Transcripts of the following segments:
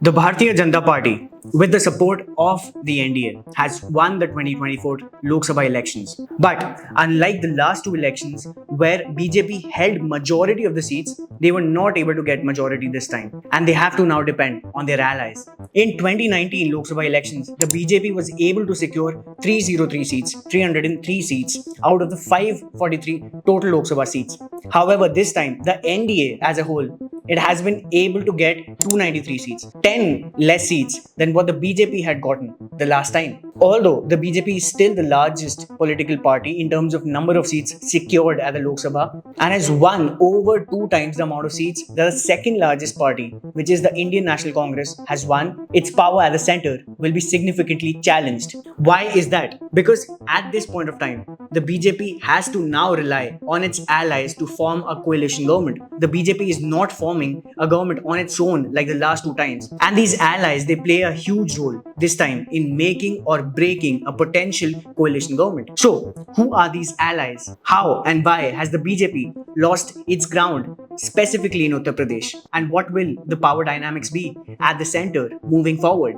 The Bharatiya Janata Party, with the support of the NDA, has won the 2024 Lok Sabha elections. But unlike the last two elections, where BJP held majority of the seats, they were not able to get majority this time, and they have to now depend on their allies. In 2019 Lok Sabha elections, the BJP was able to secure 303 seats out of the 543 total Lok Sabha seats. However, this time the NDA as a whole, it has been able to get 293 seats, 10 less seats than what the BJP had gotten the last time. Although the BJP is still the largest political party in terms of number of seats secured at the Lok Sabha and has won over 2 times the amount of seats the second largest party, which is the Indian National Congress, has won, its power at the center will be significantly challenged. Why is that? Because at this point of time, the BJP has to now rely on its allies to form a coalition government. The BJP is not forming a government on its own like the last 2 times. And these allies, they play a huge role this time in making or breaking a potential coalition government. So, who are these allies? How and why has the BJP lost its ground, specifically in Uttar Pradesh? And what will the power dynamics be at the center moving forward?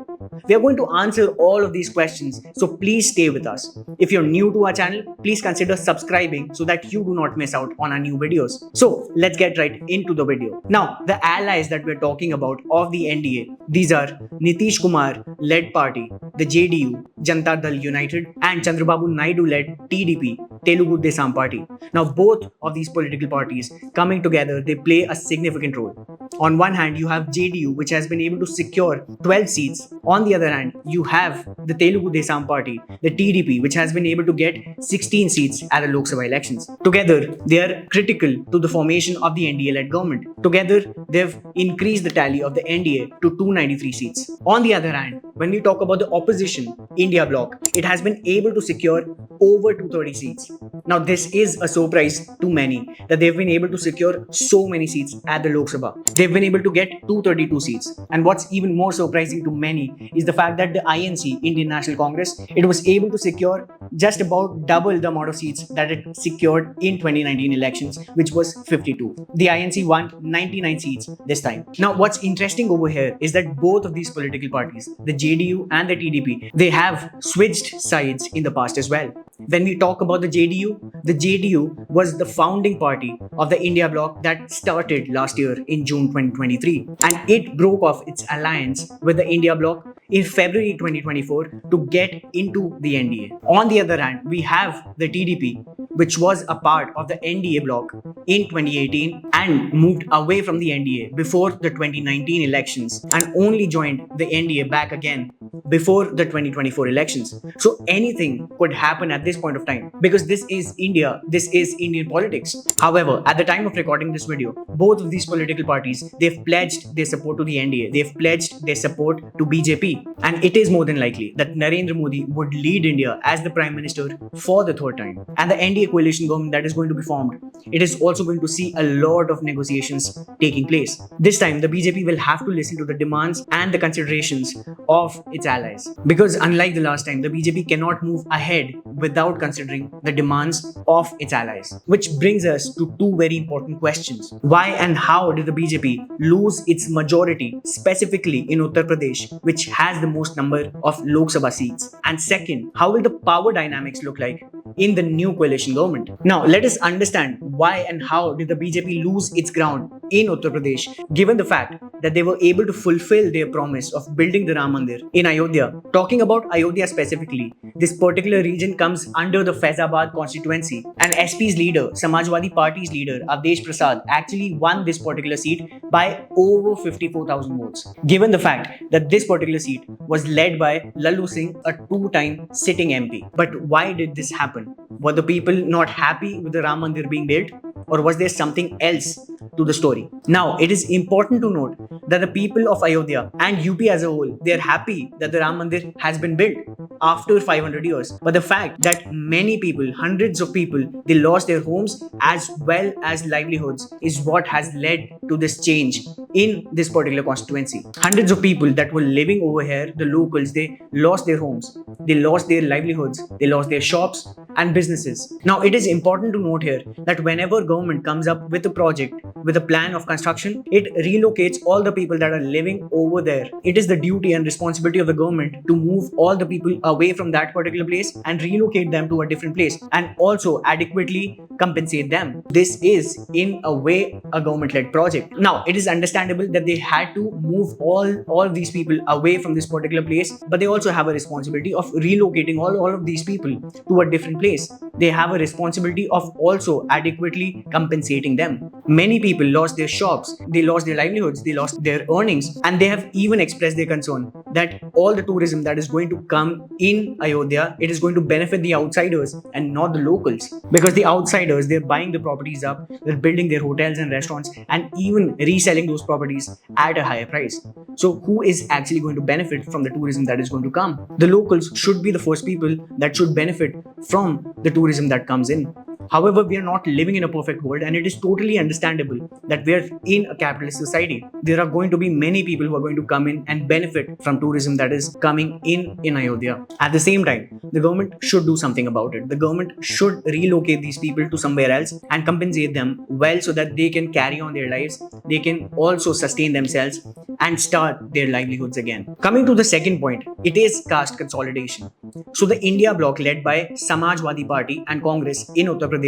We are going to answer all of these questions, so please stay with us. If you're new to our channel, please consider subscribing so that you do not miss out on our new videos. So let's get right into the video. Now, the allies that we're talking about of the NDA, these are Nitish Kumar led party, the JDU, Janata Dal United, and Chandrababu Naidu led TDP, Telugu Desam Party. Now, both of these political parties coming together, they play a significant role. On one hand, you have JDU, which has been able to secure 12 seats. On the other hand, you have the Telugu Desam Party, the TDP, which has been able to get 16 seats at the Lok Sabha elections. Together, they are critical to the formation of the NDA-led government. Together, they've increased the tally of the NDA to 293 seats. On the other hand, when we talk about the opposition, India bloc, it has been able to secure over 230 seats. Now, this is a surprise to many that they've been able to secure so many seats at the Lok Sabha. They've been able to get 232 seats. And what's even more surprising to many is the fact that the INC, Indian National Congress, it was able to secure just about double the amount of seats that it secured in 2019 elections, which was 52. The INC won 99 seats this time. Now, what's interesting over here is that both of these political parties, the JDU and the TDP, they have switched sides in the past as well. When we talk about the JDU was the founding party of the India bloc that started last year in June 2023, and it broke off its alliance with the India bloc in February 2024 to get into the NDA. On the other hand, we have the TDP, which was a part of the NDA bloc in 2018 and moved away from the NDA before the 2019 elections and only joined the NDA back again before the 2024 elections. So anything could happen at this point of time because this is India, this is Indian politics. However, at the time of recording this video, both of these political parties, they've pledged their support to the NDA, they've pledged their support to BJP, and it is more than likely that Narendra Modi would lead India as the Prime Minister for the third time. And the NDA coalition government that is going to be formed, it is also going to see a lot of negotiations taking place. This time, the BJP will have to listen to the demands and the considerations of its allies. Because unlike the last time, the BJP cannot move ahead without considering the demands of its allies. Which brings us to two very important questions. Why and how did the BJP lose its majority, specifically in Uttar Pradesh, which has the most number of Lok Sabha seats? And second, how will the power dynamics look like in the new coalition government? Now, let us understand why and how did the BJP lose its ground in Uttar Pradesh, given the fact that they were able to fulfill their promise of building the Ram Mandir in Ayodhya. Talking about Ayodhya specifically, this particular region comes under the Faizabad constituency, and SP's leader, Samajwadi Party's leader, Avdesh Prasad, actually won this particular seat by over 54,000 votes. Given the fact that this particular seat was led by Lallu Singh, a 2-time sitting MP. But why did this happen? Were the people not happy with the Ram Mandir being built? Or was there something else to the story? Now, it is important to note that the people of Ayodhya and UP as a whole, they are happy that the Ram Mandir has been built after 500 years. But the fact that many people, hundreds of people, they lost their homes as well as livelihoods is what has led to this change in this particular constituency. Hundreds of people that were living over here, the locals, they lost their homes, they lost their livelihoods, they lost their shops and businesses. Now, it is important to note here that whenever government comes up with a project, with a plan of construction, it relocates all the people that are living over there. It is the duty and responsibility of the government to move all the people away from that particular place and relocate them to a different place, and also adequately compensate them. This is, in a way, a government-led project. Now, it is understandable that they had to move all of these people away from this particular place, but they also have a responsibility of relocating all of these people to a different place. They have a responsibility of also adequately compensating them. Many people lost their shops, they lost their livelihoods, they lost their earnings, and they have even expressed their concern that all the tourism that is going to come in Ayodhya, it is going to benefit the outsiders and not the locals. Because the outsiders, they're buying the properties up, they're building their hotels and restaurants, and even reselling those properties at a higher price. So who is actually going to benefit from the tourism that is going to come? The locals should be the first people that should benefit from the tourism that comes in. However, we are not living in a perfect world, and it is totally understandable that we are in a capitalist society. There are going to be many people who are going to come in and benefit from tourism that is coming in Ayodhya. At the same time, the government should do something about it. The government should relocate these people to somewhere else and compensate them well so that they can carry on their lives. They can also sustain themselves and start their livelihoods again. Coming to the second point, it is caste consolidation. So the India bloc led by Samajwadi Party and Congress in Uttar Pradesh,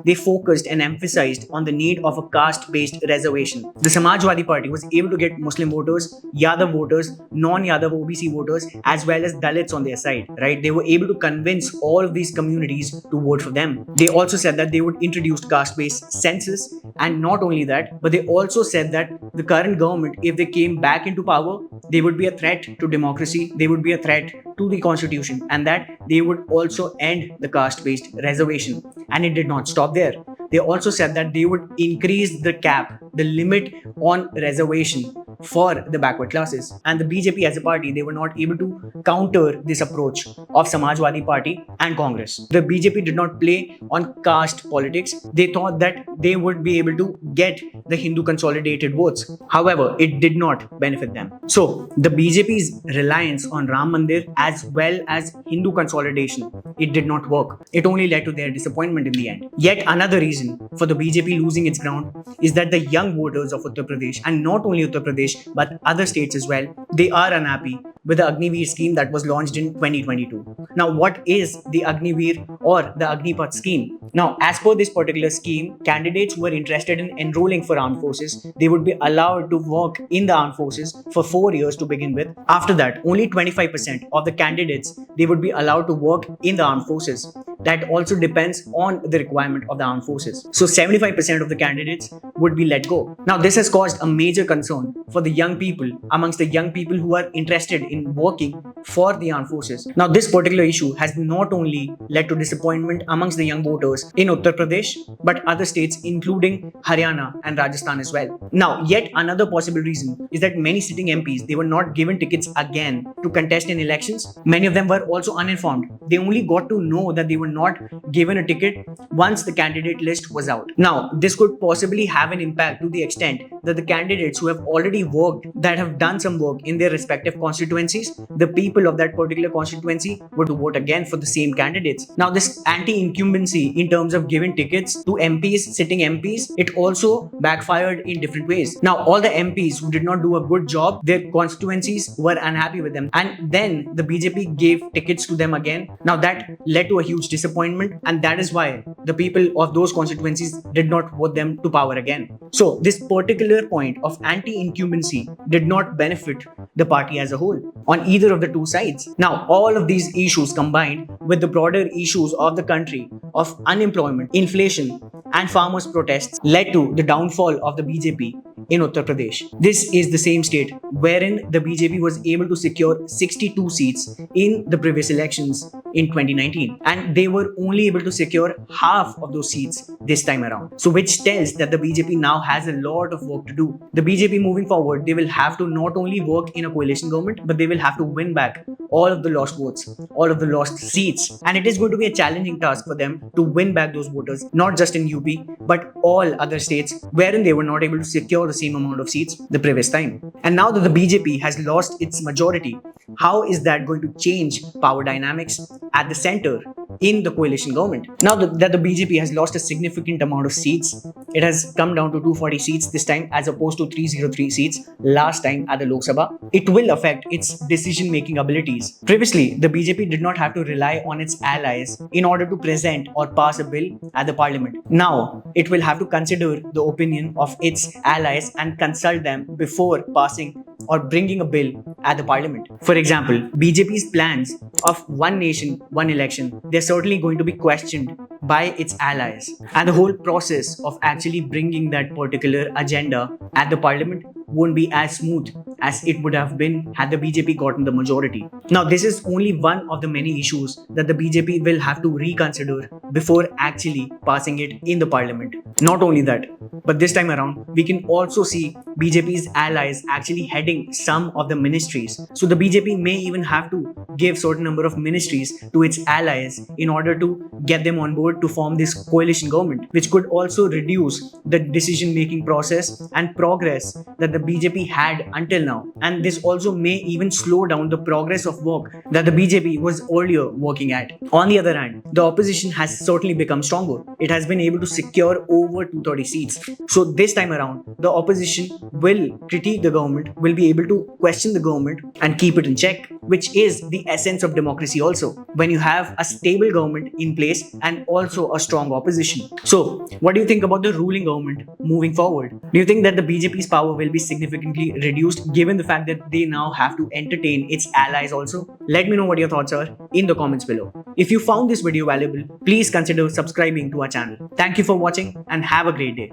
they focused and emphasized on the need of a caste-based reservation. The Samajwadi Party was able to get Muslim voters, Yadav voters, non-Yadav OBC voters, as well as Dalits on their side, right? They were able to convince all of these communities to vote for them. They also said that they would introduce caste-based census, and not only that, but they also said that the current government, if they came back into power, they would be a threat to democracy, they would be a threat to the constitution, and that they would also end the caste-based reservation. And it did not stop there. They also said that they would increase the cap, the limit on reservation for the backward classes. And the BJP as a party, they were not able to counter this approach of Samajwadi Party and Congress. The BJP did not play on caste politics. They thought that they would be able to get the Hindu consolidated votes. However, it did not benefit them. So the BJP's reliance on Ram Mandir as well as Hindu consolidation, it did not work. It only led to their disappointment in the end. Yet another reason for the BJP losing its ground is that the young voters of Uttar Pradesh, and not only Uttar Pradesh but other states as well, they are unhappy with the Agniveer scheme that was launched in 2022. Now, what is the Agniveer or the Agnipath scheme? Now, as per this particular scheme, candidates who are interested in enrolling for armed forces, they would be allowed to work in the armed forces for 4 years to begin with. After that, only 25% of the candidates, they would be allowed to work in the armed forces. That also depends on the requirement of the armed forces. So 75% of the candidates would be let go. Now, this has caused a major concern for the young people, amongst the young people who are interested in working for the armed forces. Now, this particular issue has not only led to disappointment amongst the young voters in Uttar Pradesh, but other states including Haryana and Rajasthan as well. Now, yet another possible reason is that many sitting MPs, they were not given tickets again to contest in elections. Many of them were also uninformed. They only got to know that they were not given a ticket once the candidate list was out. Now, this could possibly have an impact to the extent that the candidates who have already worked, that have done some work in their respective constituencies, the people of that particular constituency would vote again for the same candidates. Now, this anti-incumbency in terms of giving tickets to MPs, sitting MPs, it also backfired in different ways. Now, all the MPs who did not do a good job, their constituencies were unhappy with them, and then the BJP gave tickets to them again. Now, that led to a huge disappointment, and that is why the people of those constituencies did not vote them to power again. So, this particular point of anti-incumbency did not benefit the party as a whole on either of the two sides. Now, all of these issues combined with the broader issues of the country of unemployment, inflation, and farmers' protests led to the downfall of the BJP in Uttar Pradesh. This is the same state wherein the BJP was able to secure 62 seats in the previous elections in 2019, and they were only able to secure half of those seats this time around. So which tells that the BJP now has a lot of work to do. The BJP moving forward, they will have to not only work in a coalition government, but they will have to win back all of the lost votes, all of the lost seats. And it is going to be a challenging task for them to win back those voters, not just in UP, but all other states wherein they were not able to secure the same amount of seats the previous time. And now that the BJP has lost its majority, how is that going to change power dynamics at the center in the coalition government. Now that the BJP has lost a significant amount of seats, it has come down to 240 seats this time as opposed to 303 seats last time at the Lok Sabha. It will affect its decision-making abilities. Previously, the BJP did not have to rely on its allies in order to present or pass a bill at the parliament. Now, it will have to consider the opinion of its allies and consult them before passing or bringing a bill at the parliament. For example, BJP's plans of one nation, one election, they're certainly going to be questioned by its allies. And the whole process of actually bringing that particular agenda at the parliament won't be as smooth as it would have been had the BJP gotten the majority. Now, this is only one of the many issues that the BJP will have to reconsider before actually passing it in the parliament. Not only that, but this time around, we can also see BJP's allies actually heading some of the ministries. So the BJP may even have to give certain number of ministries to its allies in order to get them on board to form this coalition government, which could also reduce the decision-making process and progress that the BJP had until now. And this also may even slow down the progress of work that the BJP was earlier working at. On the other hand, the opposition has certainly become stronger. It has been able to secure over 230 seats. So this time around, the opposition will critique the government, will be able to question the government and keep it in check, which is the essence of democracy also, when you have a stable government in place and also a strong opposition. So, what do you think about the ruling government moving forward? Do you think that the BJP's power will be significantly reduced given the fact that they now have to entertain its allies also? Let me know what your thoughts are in the comments below. If you found this video valuable, please consider subscribing to our channel. Thank you for watching and have a great day.